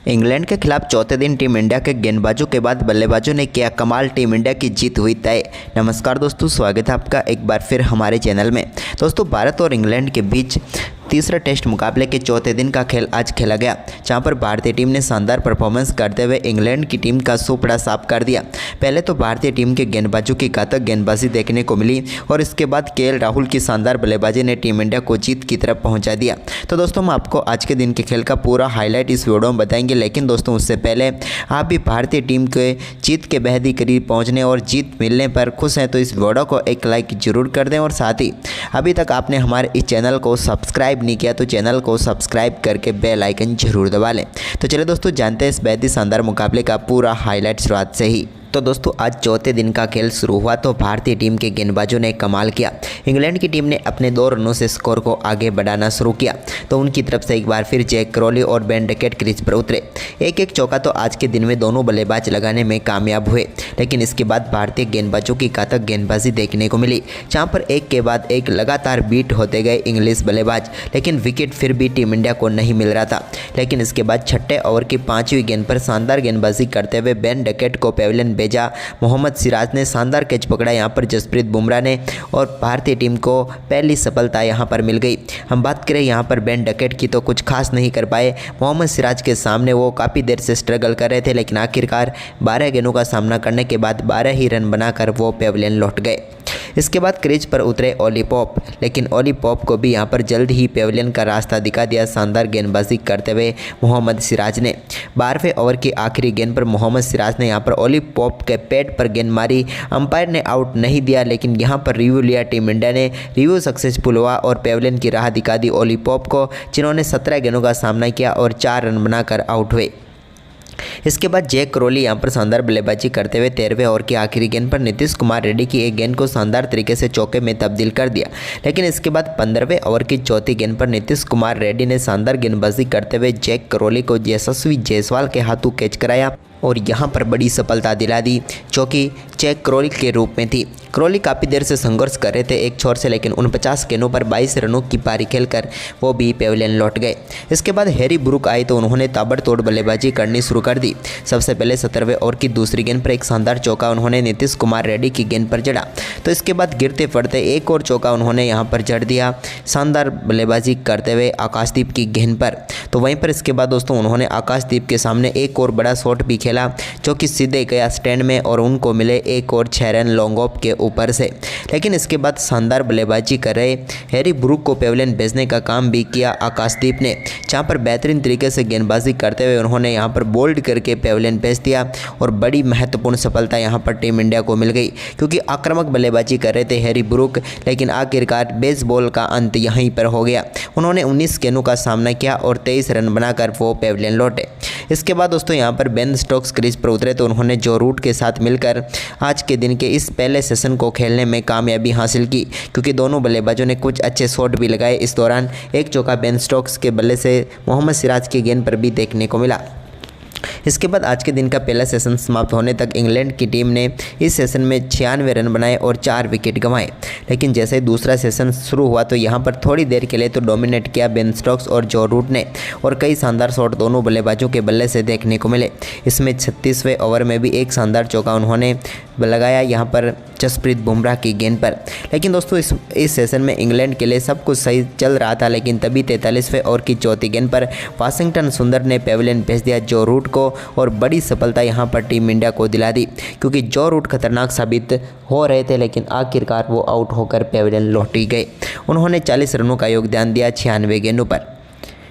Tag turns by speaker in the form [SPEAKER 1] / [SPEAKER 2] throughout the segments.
[SPEAKER 1] England के खिलाफ चौथे दिन टीम इंडिया के गेंदबाजों के बाद बल्लेबाजों ने किया कमाल, टीम इंडिया की जीत हुई तय। नमस्कार दोस्तों, स्वागत है आपका एक बार फिर हमारे चैनल में। दोस्तों, भारत और इंग्लैंड के बीच तीसरे टेस्ट मुकाबले के चौथे दिन का खेल आज खेला गया, जहां पर भारतीय टीम ने शानदार परफॉर्मेंस करते हुए इंग्लैंड की टीम का सुपड़ा साफ कर दिया। पहले तो भारतीय टीम के गेंदबाजों की घातक गेंदबाजी देखने को मिली और इसके बाद केएल राहुल की शानदार बल्लेबाजी ने टीम इंडिया को जीत की तरफ पहुंचा दिया। तो दोस्तों, हम आपको आज के दिन के खेल का पूरा हाईलाइट इस वीडियो में बताएंगे, लेकिन दोस्तों उससे पहले आप भी भारतीय टीम के जीत के बेहद ही करीब पहुँचने और जीत मिलने पर खुश हैं तो इस वीडियो को एक लाइक जरूर कर दें और साथ ही अभी तक आपने हमारे इस चैनल को सब्सक्राइब नहीं किया तो चैनल को सब्सक्राइब करके बेल आइकन जरूर दबा लें। तो चलिए दोस्तों, जानते हैं इस बेहद ही शानदार मुकाबले का पूरा हाईलाइट शुरुआत से ही। तो दोस्तों, आज चौथे दिन का खेल शुरू हुआ तो भारतीय टीम के गेंदबाजों ने कमाल किया। इंग्लैंड की टीम ने अपने 2 रनों से स्कोर को आगे बढ़ाना शुरू किया तो उनकी तरफ से एक बार फिर जैक क्रॉली और बेन डकेट क्रीज पर उतरे। एक चौका तो आज के दिन में दोनों बल्लेबाज लगाने में कामयाब हुए, लेकिन इसके बाद भारतीय गेंदबाजों की घातक गेंदबाजी देखने को मिली, जहां पर एक के बाद एक लगातार बीट होते गए इंग्लिश बल्लेबाज, लेकिन विकेट फिर भी टीम इंडिया को नहीं मिल रहा था। लेकिन इसके बाद छठे ओवर की 5वीं गेंद पर शानदार गेंदबाजी करते हुए बेन डकेट को पेविलियन भेजा। मोहम्मद सिराज ने शानदार कैच पकड़ा यहां पर जसप्रीत बुमराह ने, और भारतीय टीम को पहली सफलता यहां पर मिल गई। हम बात करें यहां पर बेन डकेट की तो कुछ खास नहीं कर पाए। मोहम्मद सिराज के सामने वो काफ़ी देर से स्ट्रगल कर रहे थे, लेकिन आखिरकार 12 गेंदों का सामना करने के बाद 12 ही रन बनाकर वो पेविलियन लौट गए। इसके बाद क्रीज पर उतरे ओली पॉप, लेकिन ओली पॉप को भी यहां पर जल्द ही पेविलियन का रास्ता दिखा दिया शानदार गेंदबाजी करते हुए मोहम्मद सिराज ने। 12वें ओवर की आखिरी गेंद पर मोहम्मद सिराज ने यहां पर ओली पॉप के पेट पर गेंद मारी। अंपायर ने आउट नहीं दिया, लेकिन यहां पर रिव्यू लिया टीम इंडिया ने। रिव्यू सक्सेसफुल हुआ और पेविलियन की राह दिखा दी ओली पॉप को, जिन्होंने 17 गेंदों का सामना किया और 4 रन बनाकर आउट हुए। इसके बाद जैक क्रॉली यहां पर शानदार बल्लेबाजी करते हुए 13वें ओवर की आखिरी गेंद पर नीतीश कुमार रेड्डी की एक गेंद को शानदार तरीके से चौके में तब्दील कर दिया, लेकिन इसके बाद 15वें ओवर की चौथी गेंद पर नीतीश कुमार रेड्डी ने शानदार गेंदबाजी करते हुए जैक क्रॉली को यशस्वी जायसवाल के हाथों कैच कराया और यहां पर बड़ी सफलता दिला दी, जो कि जैक क्रॉली के रूप में थी। क्रॉली काफ़ी देर से संघर्ष कर रहे थे एक छोर से, लेकिन 49 गेंदों पर 22 रनों की पारी खेलकर वो भी पेविलियन लौट गए। इसके बाद हैरी ब्रूक आए तो उन्होंने ताबड़तोड़ बल्लेबाजी करनी शुरू कर दी। सबसे पहले 17वें ओवर की दूसरी गेंद पर एक शानदार चौका उन्होंने नीतीश कुमार रेड्डी की गेंद पर जड़ा, तो इसके बाद गिरते पड़ते एक और चौका उन्होंने यहाँ पर जड़ दिया शानदार बल्लेबाजी करते हुए आकाशदीप की गेंद पर। तो वहीं पर इसके बाद दोस्तों उन्होंने आकाशदीप के सामने एक और बड़ा शॉट भी खेला, जो कि सीधे गया स्टैंड में और उनको मिले एक और 6 रन लॉन्ग ऑफ के ऊपर से। लेकिन इसके बाद शानदार बल्लेबाजी कर रहे हैरी ब्रूक को पेविलियन भेजने का काम भी किया आकाशदीप ने, जहां पर बेहतरीन तरीके से गेंदबाजी करते हुए उन्होंने यहां पर बोल्ड करके पेविलियन भेज दिया और बड़ी महत्वपूर्ण सफलता यहां पर टीम इंडिया को मिल गई, क्योंकि आक्रामक बल्लेबाजी कर रहे थे हैरी ब्रूक, लेकिन आखिरकार बेसबॉल का अंत यहीं पर हो गया। उन्होंने 19 गेंदों का सामना किया और 23 रन बनाकर वो पेविलियन लौटे। इसके बाद दोस्तों यहां पर बेन स्टोक्स क्रीज पर उतरे तो उन्होंने जो रूट के साथ मिलकर आज के दिन के इस पहले सेशन को खेलने में कामयाबी हासिल की, क्योंकि दोनों बल्लेबाजों ने कुछ अच्छे शॉट भी लगाए। इस दौरान एक चौका बेन स्टोक्स के बल्ले से मोहम्मद सिराज की गेंद पर भी देखने को मिला। इसके बाद आज के दिन का पहला सेशन समाप्त होने तक इंग्लैंड की टीम ने इस सेशन में 96 रन बनाए और 4 विकेट गंवाए, लेकिन जैसे ही दूसरा सेशन शुरू हुआ तो यहां पर थोड़ी देर के लिए तो डोमिनेट किया बेन स्टोक्स और जो रूट ने, और कई शानदार शॉट दोनों बल्लेबाजों के बल्ले से देखने को मिले। इसमें 36वें ओवर में भी एक शानदार चौका उन्होंने लगाया यहां पर जसप्रीत बुमराह की गेंद पर। लेकिन दोस्तों इस सेशन में इंग्लैंड के लिए सब कुछ सही चल रहा था, लेकिन तभी 43वें ओवर की चौथी गेंद पर वाशिंगटन सुंदर ने पेविलियन भेज दिया जो रूट को, और बड़ी सफलता यहां पर टीम इंडिया को दिला दी, क्योंकि जो रूट खतरनाक साबित हो रहे थे, लेकिन आखिरकार वो आउट होकर पेविलियन लौट ही गए। उन्होंने 40 रनों का योगदान दिया 96 गेंदों पर।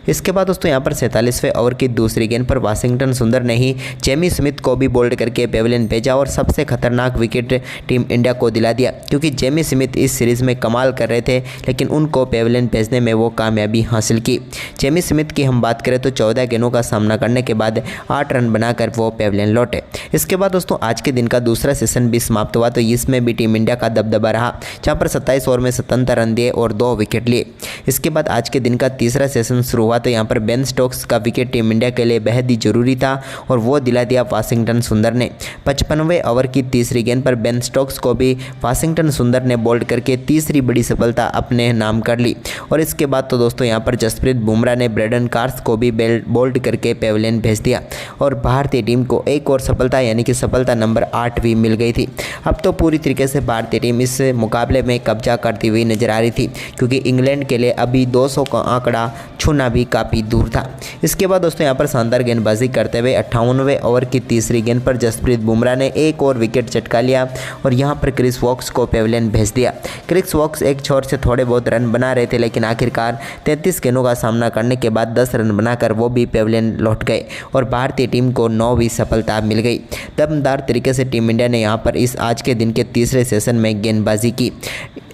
[SPEAKER 1] इसके बाद दोस्तों यहाँ पर 47वें ओवर की दूसरी गेंद पर वाशिंगटन सुंदर ने ही जेमी स्मिथ को भी बोल्ड करके पेविलियन भेजा और सबसे खतरनाक विकेट टीम इंडिया को दिला दिया, क्योंकि जेमी स्मिथ इस सीरीज़ में कमाल कर रहे थे, लेकिन उनको पेविलियन भेजने में वो कामयाबी हासिल की। जेमी स्मिथ की हम बात करें तो 14 गेंदों का सामना करने के बाद 8 रन बनाकर वो पेविलियन लौटे। इसके बाद दोस्तों आज के दिन का दूसरा सेशन भी समाप्त हुआ तो इसमें भी टीम इंडिया का दबदबा रहा, जहाँ पर 27 ओवर में 77 रन दिए और 2 विकेट लिए। इसके बाद आज के दिन का तीसरा सेशन शुरू हुआ तो यहाँ पर बेन स्टोक्स का विकेट टीम इंडिया के लिए बेहद ही जरूरी था और वो दिला दिया वाशिंगटन सुंदर ने। 55वें ओवर की तीसरी गेंद पर बेन स्टोक्स को भी वाशिंगटन सुंदर ने बोल्ड करके तीसरी बड़ी सफलता अपने नाम कर ली। और इसके बाद तो दोस्तों यहाँ पर जसप्रीत बुमराह ने ब्रेडन कार्स को भी बोल्ड करके पेविलियन भेज दिया और भारतीय टीम को एक और सफलता यानी कि सफलता नंबर 8 भी मिल गई थी। अब तो पूरी तरीके से भारतीय टीम इस मुकाबले में कब्जा करती हुई नजर आ रही थी क्योंकि इंग्लैंड के लिए अभी 200 का आंकड़ा छूना भी काफ़ी दूर था। इसके बाद दोस्तों यहाँ पर शानदार गेंदबाजी करते हुए 58वें ओवर की तीसरी गेंद पर जसप्रीत बुमराह ने एक और विकेट चटका लिया और यहाँ पर क्रिस वॉक्स को पेविलियन भेज दिया। क्रिस वॉक्स एक छोर से थोड़े बहुत रन बना रहे थे लेकिन आखिरकार 33 गेंदों का सामना करने के बाद 10 रन बनाकर वो भी पेविलियन लौट गए और भारतीय टीम को 9वीं सफलता मिल गई। दमदार तरीके से टीम इंडिया ने यहाँ पर इस आज के दिन के तीसरे सेशन में गेंदबाजी की।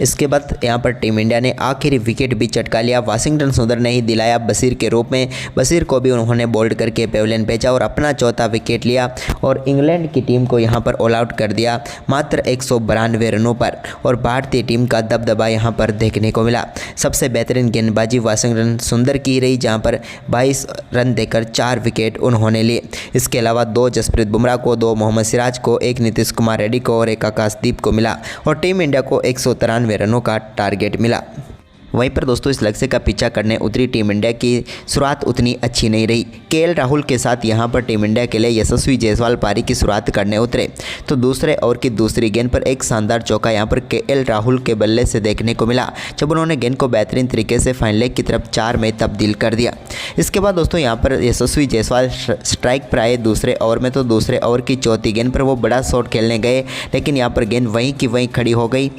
[SPEAKER 1] इसके बाद यहाँ पर टीम इंडिया ने आखिरी विकेट भी चटका लिया। वाशिंगटन सुंदर ने ही दिलाया बशीर के रूप में। बशीर को भी उन्होंने बोल्ड करके पेविलियन भेजा और अपना चौथा विकेट लिया और इंग्लैंड की टीम को यहाँ पर ऑल आउट कर दिया मात्र 192 रनों पर और भारतीय टीम का दबदबा यहाँ पर देखने को मिला। सबसे बेहतरीन गेंदबाजी वाशिंगटन सुंदर की रही जहाँ पर 22 रन देकर 4 विकेट उन्होंने लिए। इसके अलावा 2 जसप्रीत बुमराह को, 2 मोहम्मद सिराज को, 1 नीतीश कुमार रेड्डी को और 1 आकाशदीप को मिला और टीम इंडिया को 193 रनों का टारगेट मिला। वहीं पर दोस्तों इस लक्ष्य का पीछा करने उतरी टीम इंडिया की शुरुआत उतनी अच्छी नहीं रही। केएल राहुल के साथ यहां पर टीम इंडिया के लिए यशस्वी जायसवाल पारी की शुरुआत करने उतरे तो दूसरे ओवर की दूसरी गेंद पर एक शानदार चौका यहां पर केएल राहुल के बल्ले से देखने को मिला जब उन्होंने गेंद को बेहतरीन तरीके से फाइन लेग की तरफ 4 में तब्दील कर दिया। इसके बाद दोस्तों यहाँ पर यशस्वी जायसवाल स्ट्राइक पर आए दूसरे ओवर में तो दूसरे ओवर की चौथी गेंद पर वो बड़ा शॉट खेलने गए लेकिन यहाँ पर गेंद वहीं की वहीं खड़ी हो गई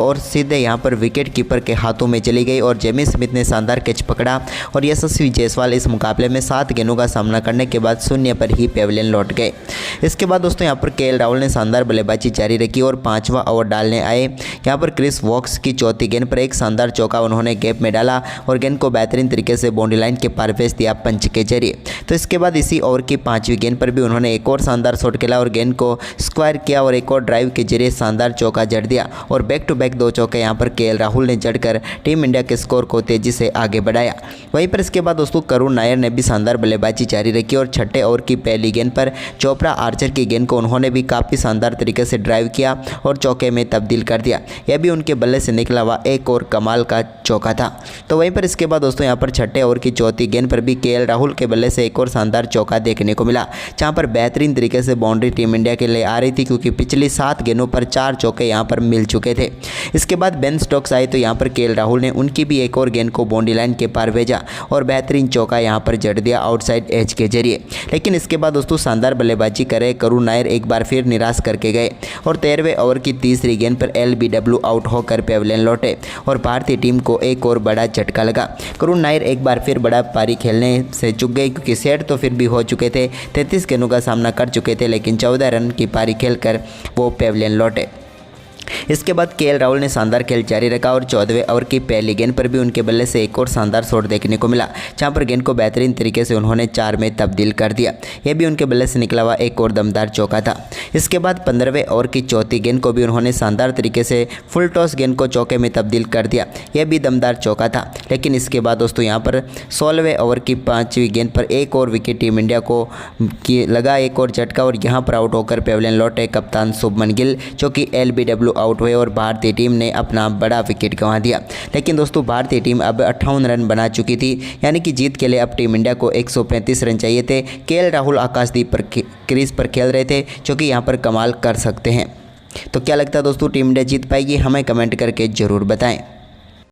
[SPEAKER 1] और सीधे यहाँ पर विकेट कीपर के हाथों में चली गई और जेमी स्मिथ ने शानदार कैच पकड़ा और यशस्वी जायसवाल इस मुकाबले में 7 गेंदों का सामना करने के बाद 0 पर ही पेविलियन लौट गए। इसके बाद दोस्तों यहाँ पर केएल राहुल ने शानदार बल्लेबाजी जारी रखी और 5वां ओवर डालने आए। यहाँ पर क्रिस वॉक्स की चौथी गेंद पर एक शानदार चौका उन्होंने गैप में डाला और गेंद को बेहतरीन तरीके से बाउंड्री लाइन के पार भेज दिया पंच के जरिए। तो इसके बाद इसी ओवर की 5वीं गेंद पर भी उन्होंने एक और शानदार शॉट खेला और गेंद को स्क्वायर किया और एक और ड्राइव के जरिए शानदार चौका जड़ दिया और बैक टू बैक 2 चौके यहाँ पर केएल राहुल ने जड़कर टीम इंडिया के स्कोर को तेजी से आगे बढ़ाया। वहीं पर इसके बाद दोस्तों करुण नायर ने भी शानदार बल्लेबाजी जारी रखी और छठे ओवर की पहली गेंद पर चोपड़ा आर्चर की गेंद को उन्होंने भी काफ़ी शानदार तरीके से ड्राइव किया और चौके में तब्दील कर दिया। यह भी उनके बल्ले से निकला हुआ एक और कमाल का चौका था। तो वहीं पर इसके बाद दोस्तों यहाँ पर छठे ओवर की चौथी गेंद पर भी केएल राहुल के बल्ले से एक और शानदार चौका देखने को मिला जहाँ पर बेहतरीन तरीके से बाउंड्री टीम इंडिया के लिए आ रही थी क्योंकि पिछली 7 गेंदों पर 4 चौके यहाँ पर मिल चुके थे। इसके बाद बेन स्टोक्स आए तो यहाँ पर केएल राहुल ने उनकी भी एक और गेंद को बाउंड्री लाइन के पार भेजा और बेहतरीन चौका यहाँ पर जड़ दिया आउटसाइड एज के जरिए। लेकिन इसके बाद दोस्तों शानदार बल्लेबाजी करे करुण नायर एक बार फिर निराश करके गए और 13वें ओवर की तीसरी गेंद पर LBW आउट होकर पेविलियन लौटे और भारतीय टीम को एक और बड़ा झटका लगा। करुण नायर एक बार फिर बड़ा पारी खेलने से चूक गए क्योंकि सेट तो फिर भी हो चुके थे, 33 गेंदों का सामना कर चुके थे लेकिन 14 रन की पारी खेलकर वो पेविलियन लौटे। इसके बाद केएल राहुल ने शानदार खेल जारी रखा और 14वें ओवर की पहली गेंद पर भी उनके बल्ले से एक और शानदार शॉट देखने को मिला जहां पर गेंद को बेहतरीन तरीके से उन्होंने 4 में तब्दील कर दिया। यह भी उनके बल्ले से निकला हुआ एक और दमदार चौका था। इसके बाद 15वें ओवर की चौथी गेंद को भी उन्होंने शानदार तरीके से फुल टॉस गेंद को चौके में तब्दील कर दिया। यह भी दमदार चौका था। लेकिन इसके बाद दोस्तों यहाँ पर 16वें ओवर की 5वीं गेंद पर एक और विकेट टीम इंडिया को लगा एक और झटका और यहाँ पर आउट होकर पेविलियन लौटे कप्तान शुभमन गिल जो कि LBW आउट हुए और भारतीय टीम ने अपना बड़ा विकेट गंवा दिया। लेकिन दोस्तों भारतीय टीम अब 58 रन बना चुकी थी यानी कि जीत के लिए अब टीम इंडिया को 135 रन चाहिए थे। केएल राहुल आकाशदीप पर क्रीज पर खेल रहे थे जो कि यहाँ पर कमाल कर सकते हैं। तो क्या लगता है दोस्तों टीम इंडिया जीत पाएगी? हमें कमेंट करके ज़रूर बताएं।